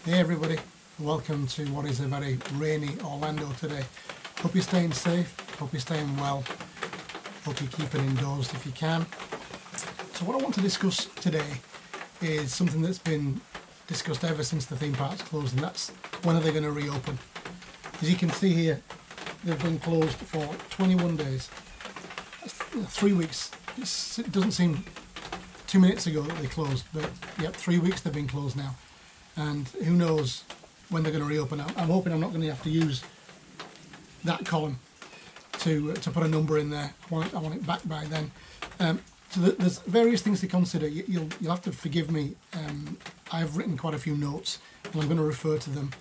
Hey everybody, welcome to what is a very rainy Orlando today. Hope you're staying safe, hope you're staying well, hope you're keeping indoors if you can. So what I want to discuss today is something that's been discussed ever since the theme parks closed, and that's when are they going to reopen. As you can see here, they've been closed for 21 days. That's 3 weeks. It doesn't seem 2 minutes ago that they closed, but yep, 3 weeks they've been closed now. And who knows when they're going to reopen. I'm hoping I'm not going to have to use that column to put a number in there. I want it back by then. So there's various things to consider. You'll have to forgive me. I've written quite a few notes, and I'm going to refer to them.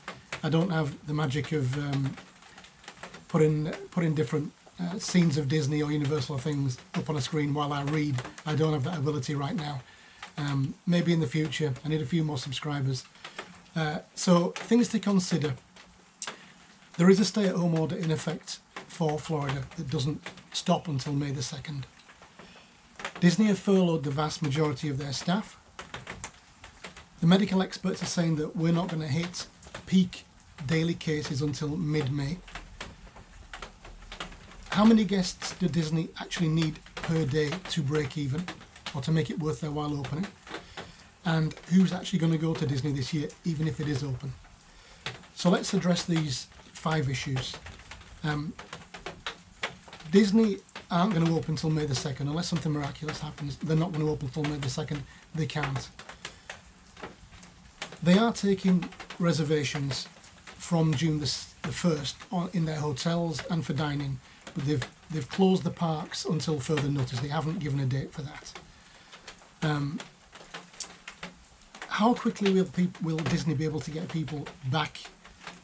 I don't have the magic of putting different scenes of Disney or Universal things up on a screen while I read. I don't have that ability right now. Maybe in the future. I need a few more subscribers. So things to consider. There is a stay-at-home order in effect for Florida that doesn't stop until May the 2nd. Disney have furloughed the vast majority of their staff. The medical experts are saying that we're not going to hit peak daily cases until mid-May. How many guests do Disney actually need per day to break even or to make it worth their while opening? And who's actually going to go to Disney this year, even if it is open? So let's address these 5 issues. Disney aren't going to open until May the 2nd, unless something miraculous happens. They're not going to open until May the 2nd. They can't. They are taking reservations from June the 1st in their hotels and for dining, but they've closed the parks until further notice. They haven't given a date for that. How quickly will Disney be able to get people back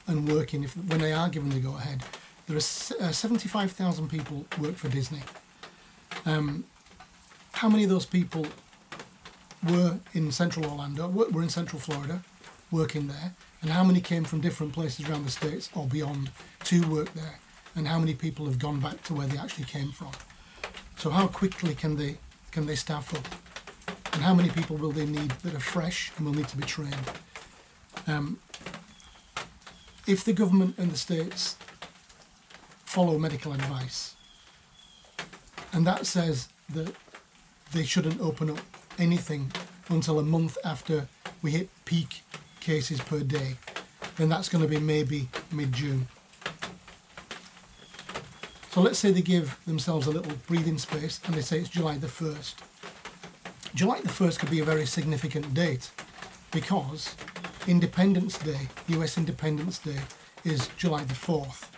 and working when they are given the go-ahead? There are 75,000 people work for Disney. How many of those people were in central Orlando, were in central Florida, working there? And how many came from different places around the States or beyond to work there? And how many people have gone back to where they actually came from? So how quickly can they staff up? And how many people will they need that are fresh and will need to be trained? If the government and the states follow medical advice, and that says that they shouldn't open up anything until a month after we hit peak cases per day, then that's going to be maybe mid-June. So let's say they give themselves a little breathing space and they say it's July the 1st. July the 1st could be a very significant date because Independence Day, US Independence Day, is July the 4th.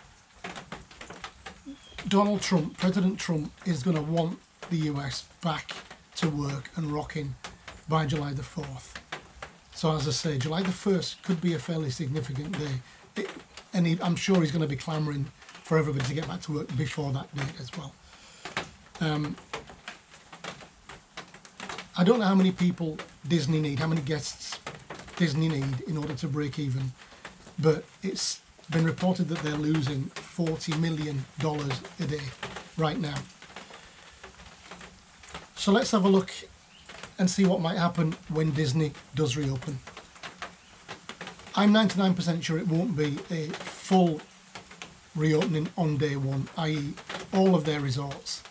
Donald Trump, President Trump, is going to want the US back to work and rocking by July the 4th. So as I say, July the 1st could be a fairly significant day. I'm sure he's going to be clamouring for everybody to get back to work before that date as well. I don't know how many people Disney need, how many guests Disney need in order to break even, but it's been reported that they're losing $40 million a day right now. So let's have a look and see what might happen when Disney does reopen. I'm 99% sure it won't be a full reopening on day one, i.e. all of their resorts,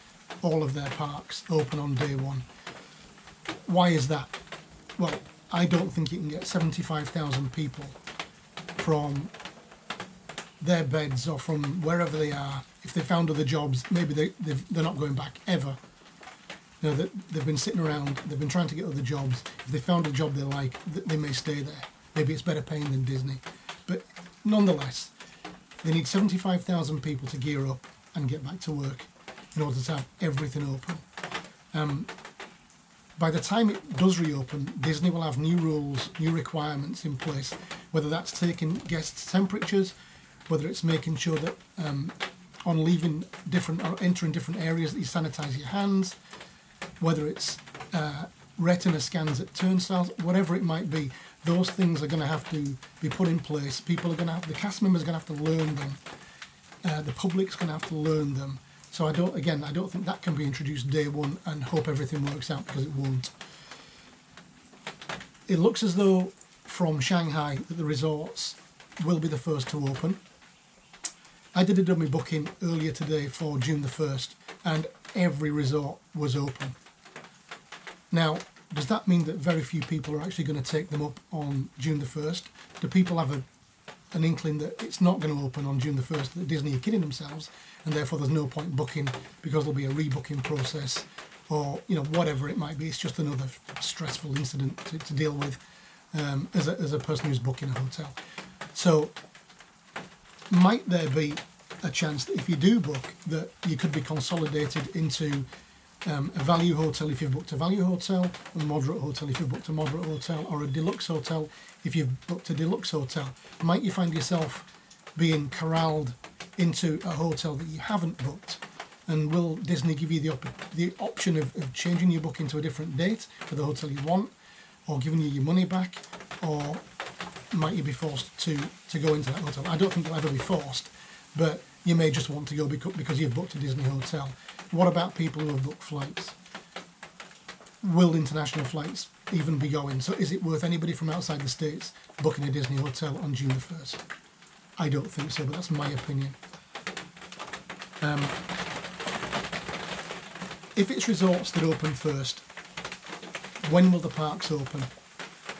all of their parks open on day one. Why is that? Well, I don't think you can get 75,000 people from their beds or from wherever they are. If they found other jobs, maybe they're not going back ever. You know, they've been sitting around, they've been trying to get other jobs. If they found a job they like, they may stay there. Maybe it's better paying than Disney. But nonetheless, they need 75,000 people to gear up and get back to work in order to have everything open. By the time it does reopen, Disney will have new rules, new requirements in place, whether that's taking guests' temperatures, whether it's making sure that on leaving different or entering different areas that you sanitize your hands, whether it's retina scans at turnstiles, whatever it might be, those things are going to have to be put in place. People are going to have, the cast members are going to have to learn them. The public's going to have to learn them. So I don't think that can be introduced day one and hope everything works out, because it won't. It looks as though from Shanghai that the resorts will be the first to open. I did a dummy booking earlier today for June the 1st, and every resort was open. Now, does that mean that very few people are actually going to take them up on June the 1st? Do people have an inkling that it's not going to open on June the 1st, that Disney are kidding themselves, and therefore there's no point booking because there'll be a rebooking process, or whatever it might be? It's just another stressful incident to deal with as a person who's booking a hotel. So might there be a chance that if you do book, that you could be consolidated into a value hotel if you've booked a value hotel, a moderate hotel if you've booked a moderate hotel, or a deluxe hotel if you've booked a deluxe hotel? Might you find yourself being corralled into a hotel that you haven't booked? And will Disney give you the option of changing your booking to a different date for the hotel you want, or giving you your money back, or might you be forced to go into that hotel? I don't think you'll ever be forced, but you may just want to go because you've booked a Disney hotel. What about people who have booked flights? Will international flights even be going? So is it worth anybody from outside the States booking a Disney hotel on June the 1st? I don't think so, but that's my opinion. If it's resorts that open first, when will the parks open?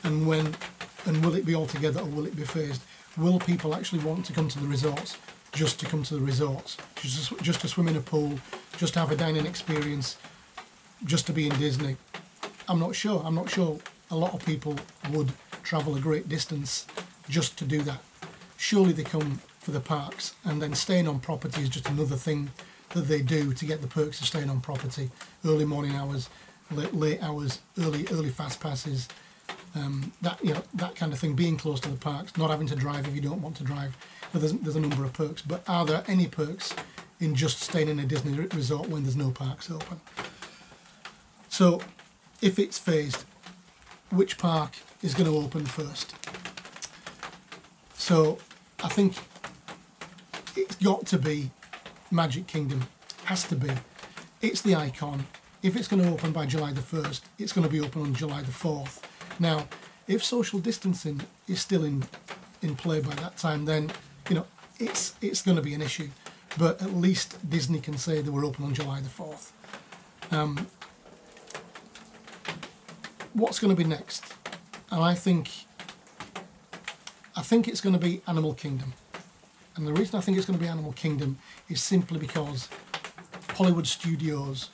And will it be all together, or will it be phased? Will people actually want to come to the resorts just to come to the resorts? Just to swim in a pool, just to have a dining experience, just to be in Disney? I'm not sure. I'm not sure a lot of people would travel a great distance just to do that. Surely they come for the parks, and then staying on property is just another thing that they do to get the perks of staying on property. Early morning hours, late hours, early fast passes, that kind of thing. Being close to the parks, not having to drive if you don't want to drive. But there's a number of perks. But are there any perks in just staying in a Disney resort when there's no parks open? So, if it's phased, which park is going to open first? So, I think it's got to be Magic Kingdom. Has to be. It's the icon. If it's going to open by July the 1st, it's going to be open on July the 4th. Now, if social distancing is still in play by that time, then it's going to be an issue. But at least Disney can say they were open on July the 4th. What's going to be next? And I think it's going to be Animal Kingdom. And the reason I think it's going to be Animal Kingdom is simply because Hollywood Studios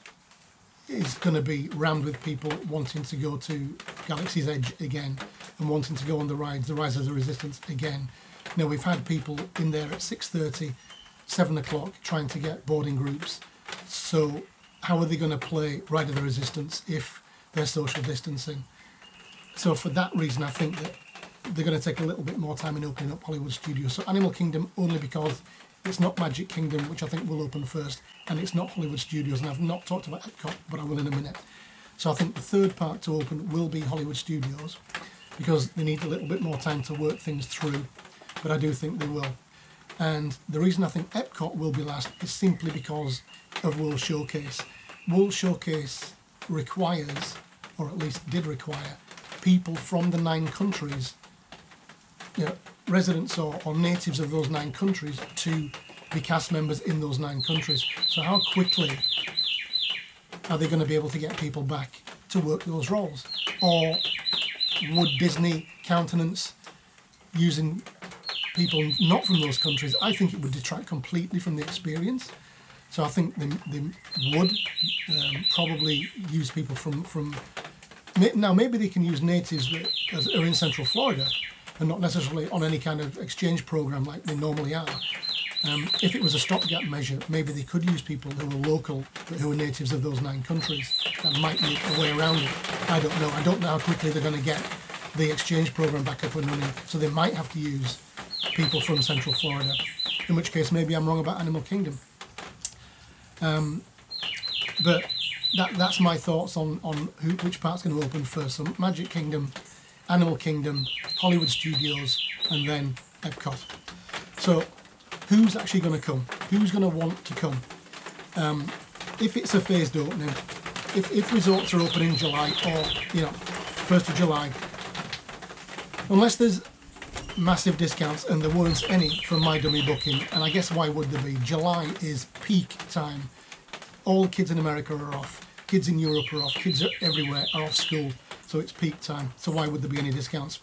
is going to be rammed with people wanting to go to Galaxy's Edge again and wanting to go on the rides, the Rise of the Resistance again. Now, we've had people in there at 6:30, 7 o'clock trying to get boarding groups. So how are they going to play Ride of the Resistance if they're social distancing? So for that reason, I think that they're going to take a little bit more time in opening up Hollywood Studios. So Animal Kingdom only because it's not Magic Kingdom, which I think will open first, and it's not Hollywood Studios, and I've not talked about Epcot, but I will in a minute. So I think the third park to open will be Hollywood Studios, because they need a little bit more time to work things through, but I do think they will. And the reason I think Epcot will be last is simply because of World Showcase. World Showcase requires, or at least did require, people from the 9 countries, residents or natives of those 9 countries, to be cast members in those 9 countries. So how quickly are they going to be able to get people back to work those roles? Or would Disney countenance using people not from those countries? I think it would detract completely from the experience. So I think they would probably use people from now, maybe they can use natives that are in Central Florida and not necessarily on any kind of exchange program like they normally are. If it was a stopgap measure, maybe they could use people who are local but who are natives of those 9 countries. That might be a way around it. I don't know. I don't know how quickly they're going to get the exchange program back up and running. So they might have to use people from Central Florida, in which case maybe I'm wrong about Animal Kingdom. But that's my thoughts on which part's going to open first. So Magic Kingdom, Animal Kingdom, Hollywood Studios, and then Epcot. So who's actually going to come? Who's going to want to come? If it's a phased opening, if resorts are open in July or 1st of July, unless there's massive discounts, and there weren't any from my dummy booking, and I guess why would there be? July is peak time. All the kids in America are off, kids in Europe are off, kids everywhere are off school, so it's peak time. So why would there be any discounts?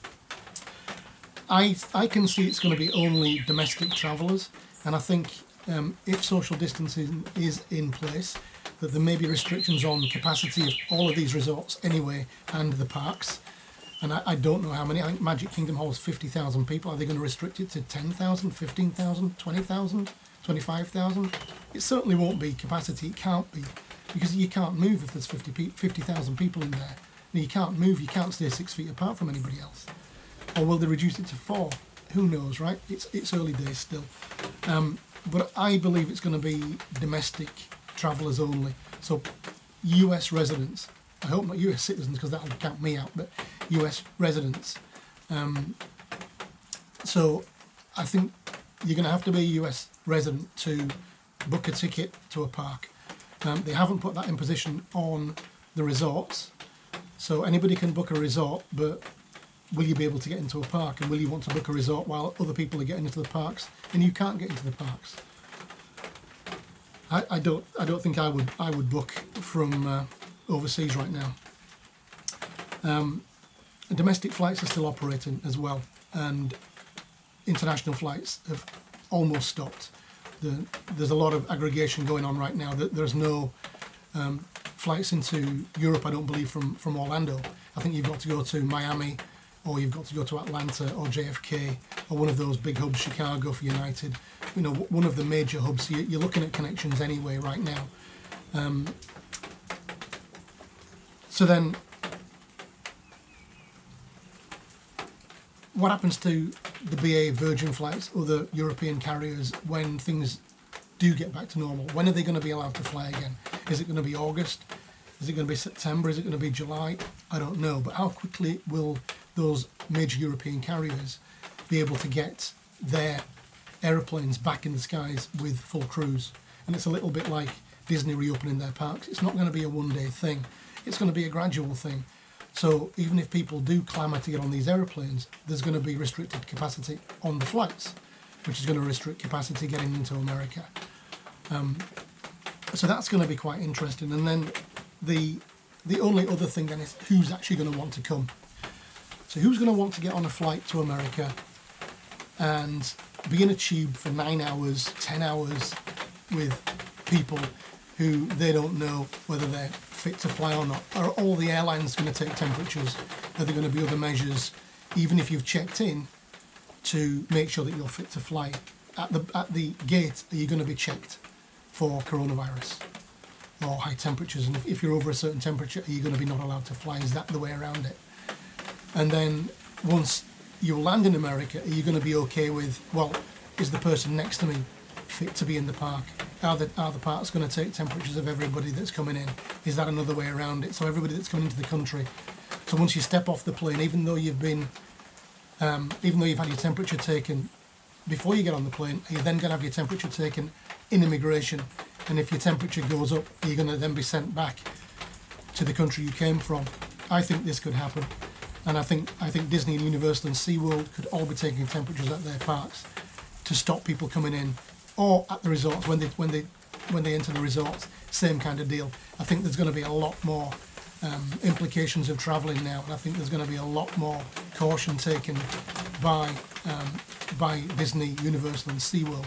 I can see it's going to be only domestic travellers, and I think if social distancing is in place, that there may be restrictions on capacity of all of these resorts anyway, and the parks. And I don't know how many. I think Magic Kingdom holds 50,000 people. Are they going to restrict it to 10,000, 15,000, 20,000, 25,000? It certainly won't be capacity. It can't be, because you can't move if there's 50,000 people in there. And you can't move. You can't stay 6 feet apart from anybody else. Or will they reduce it to 4? Who knows, right? It's early days still. But I believe it's going to be domestic travellers only. So US residents. I hope not US citizens, because that'll count me out, but US residents. So I think you're going to have to be a US resident to book a ticket to a park. They haven't put that imposition on the resorts. So anybody can book a resort, but will you be able to get into a park? And will you want to book a resort while other people are getting into the parks and you can't get into the parks? I don't think I would book from overseas right now. Domestic flights are still operating as well, and international flights have almost stopped. There's a lot of aggregation going on right now. There's no flights into Europe, I don't believe, from Orlando. I think you've got to go to Miami, or you've got to go to Atlanta or JFK, or one of those big hubs, Chicago for United, one of the major hubs. So you're looking at connections anyway right now. So then, what happens to the BA Virgin flights, other European carriers, when things do get back to normal? When are they going to be allowed to fly again? Is it going to be August? Is it going to be September? Is it going to be July? I don't know. But how quickly will those major European carriers be able to get their aeroplanes back in the skies with full crews? And it's a little bit like Disney reopening their parks. It's not going to be a one-day thing. It's going to be a gradual thing. So even if people do clamour to get on these aeroplanes, there's going to be restricted capacity on the flights, which is going to restrict capacity getting into America. So that's going to be quite interesting. And then the only other thing then is who's actually going to want to come. So who's going to want to get on a flight to America and be in a tube for 9 hours, 10 hours with people who they don't know whether they're fit to fly or not? Are all the airlines going to take temperatures? Are there going to be other measures, even if you've checked in, to make sure that you're fit to fly? At the gate, are you going to be checked for coronavirus or high temperatures? And if you're over a certain temperature, are you going to be not allowed to fly? Is that the way around it? And then once you land in America, are you going to be okay with, well, is the person next to me fit to be in the park? Are the parks going to take temperatures of everybody that's coming in? Is that another way around it? So everybody that's coming into the country. So once you step off the plane, even though you've had your temperature taken before you get on the plane, are you then going to have your temperature taken in immigration? And if your temperature goes up, are you going to then be sent back to the country you came from? I think this could happen. And I think Disney and Universal and SeaWorld could all be taking temperatures at their parks to stop people coming in, or at the resorts when they enter the resorts. Same kind of deal. I think there's going to be a lot more implications of travelling now, and I think there's going to be a lot more caution taken by Disney, Universal, and SeaWorld.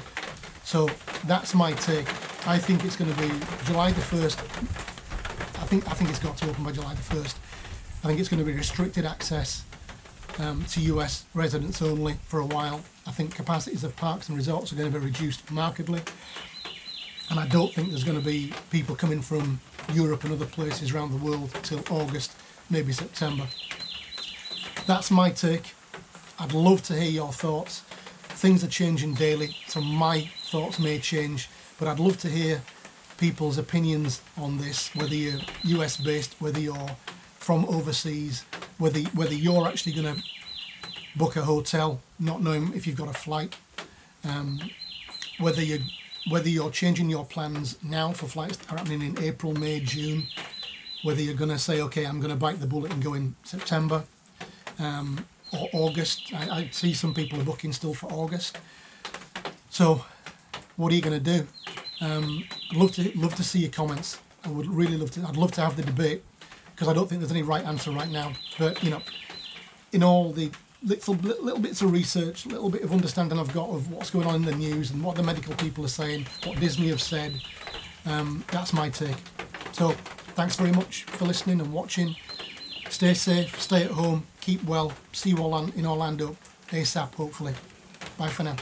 So that's my take. I think it's going to be July the 1st. I think it's got to open by July the 1st. I think it's going to be restricted access to US residents only for a while. I think capacities of parks and resorts are going to be reduced markedly. And I don't think there's going to be people coming from Europe and other places around the world till August, maybe September. That's my take. I'd love to hear your thoughts. Things are changing daily, so my thoughts may change, but I'd love to hear people's opinions on this, whether you're US based, whether you're from overseas, whether you're actually going to book a hotel not knowing if you've got a flight, whether you're changing your plans now for flights that are happening in April, May, June, whether you're going to say, okay, I'm going to bite the bullet and go in September, or August. I see some people are booking still for August. So what are you going to do? I'd love to see your comments. I would really love to. I'd love to have the debate, because I don't think there's any right answer right now. But you know, in all the little bits of research, little bit of understanding I've got of what's going on in the news and what the medical people are saying, what Disney have said, that's my take. So thanks very much for listening and watching. Stay safe, stay at home, keep well. See you all in Orlando ASAP, hopefully. Bye for now.